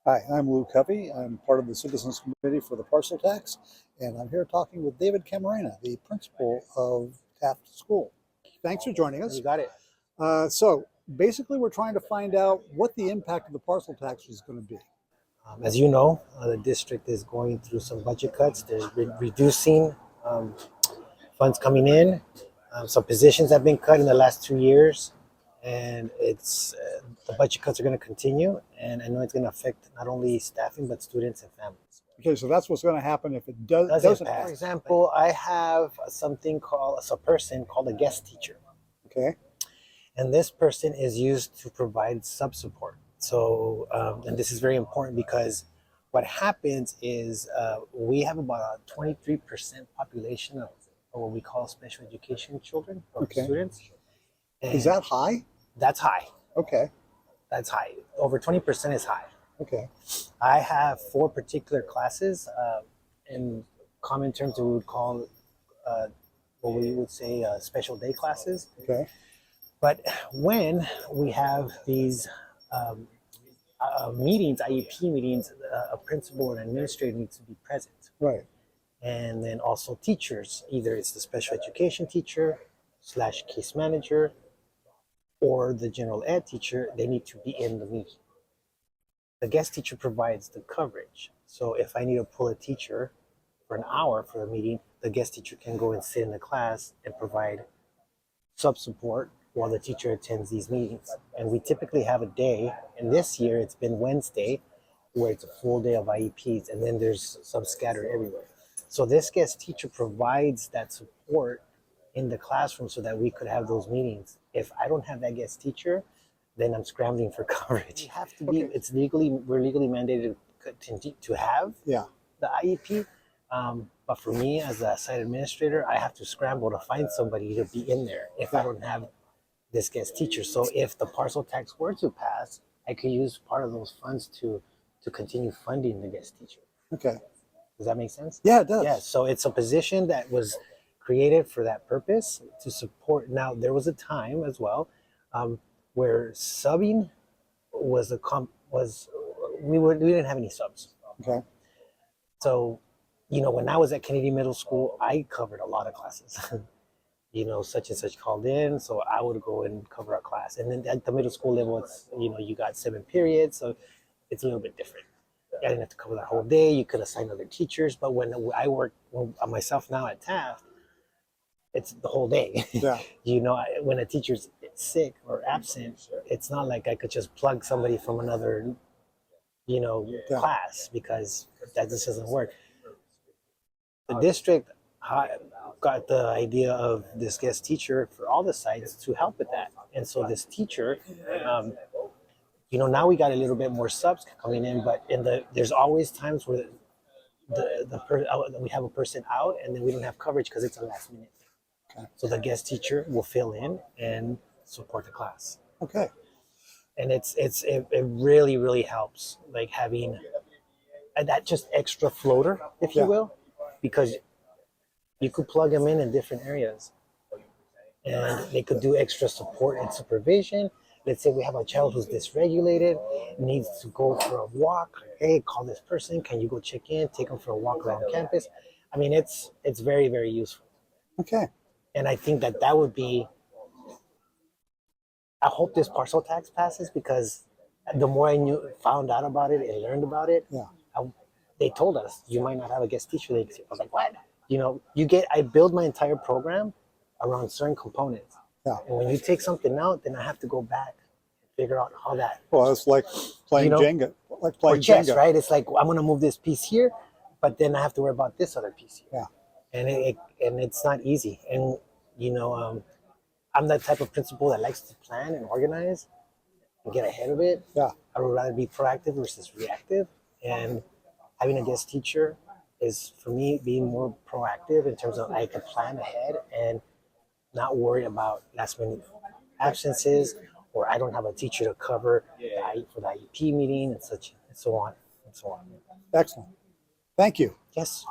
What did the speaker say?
Hi, I'm Lou Covey. I'm part of the Citizens Committee for the Parcel Tax, and I'm here talking with David Campesano, the principal of Taft School. Thanks for joining us. You got it. So basically, we're trying to find out what the impact of the parcel tax is going to be. As you know, the district is going through some budget cuts. There's been reducing um, funds coming in. Some positions have been cut in the last 2 years, and it's the budget cuts are going to continue. And I know it's going to affect not only staffing but students and families. Okay, so that's what's going to happen if it doesn't pass. For example, I have something called a person called a guest teacher. Okay. And this person is used to provide sub support. So, and this is very important because what happens is we have about a 23% population of what we call special education children or students. And is that high? That's high. Okay. That's high. Over 20% is high. Okay. I have 4 particular classes. In common terms, we would call what we would say special day classes. Okay. But when we have these meetings, IEP meetings, a principal and administrator needs to be present. Right. And then also teachers, either it's the special education teacher / case manager or the general ed teacher, they need to be in the meeting. The guest teacher provides the coverage. So if I need to pull a teacher for an hour for a meeting, the guest teacher can go and sit in the class and provide sub support while the teacher attends these meetings. And we typically have a day, and this year it's been Wednesday, where it's a full day of IEPs, and then there's some scattered everywhere. So this guest teacher provides that support in the classroom so that we could have those meetings. If I don't have that guest teacher, then I'm scrambling for coverage. You have to be, we're legally mandated to have the IEP. But for me, as a site administrator, I have to scramble to find somebody to be in there if I don't have this guest teacher. So if the parcel tax were to pass, I could use part of those funds to continue funding the guest teacher. Okay. Does that make sense? Yeah, it does. Yeah. So it's a position that was created for that purpose to support. Now there was a time as well where subbing was we didn't have any subs. Okay. So, when I was at Kennedy Middle School, I covered a lot of classes. Such and such called in, so I would go and cover a class. And then at the middle school level, it's, you got 7 periods, so it's a little bit different. I didn't have to cover that whole day. You could assign other teachers, but when I work myself now at Taft, it's the whole day. Yeah. When a teacher's sick or absent, it's not like I could just plug somebody from another, class, because that just doesn't work. The district got the idea of this guest teacher for all the sites to help with that. And so this teacher, now we got a little bit more subs coming in, but there's always times where we have a person out and then we don't have coverage because it's a last minute thing. Okay. So the guest teacher will fill in and support the class. Okay. And it really, really helps, like having that just extra floater, if you will, because you could plug them in different areas and they could do extra support and supervision. Let's say we have a child who's dysregulated, needs to go for a walk. Hey, call this person. Can you go check in, take them for a walk around campus? I mean, it's very, very useful. Okay. And I think that would be, I hope this parcel tax passes, because the more I found out about it and learned about it, they told us you might not have a guest teacher. I was like, what? I build my entire program around certain components. Yeah. And when you take something out, then I have to go back and figure out how that. Well, it's like playing Jenga. Like playing or chess, Jenga. Right? It's like, I'm going to move this piece here, but then I have to worry about this other piece here. Yeah. And it's not easy. And, I'm that type of principal that likes to plan and organize and get ahead of it. Yeah. I would rather be proactive versus reactive. And having a guest teacher is, for me, being more proactive in terms of I can plan ahead and not worry about last minute absences, or I don't have a teacher to cover for the IEP meeting and such and so on and so on. Excellent. Thank you. Yes.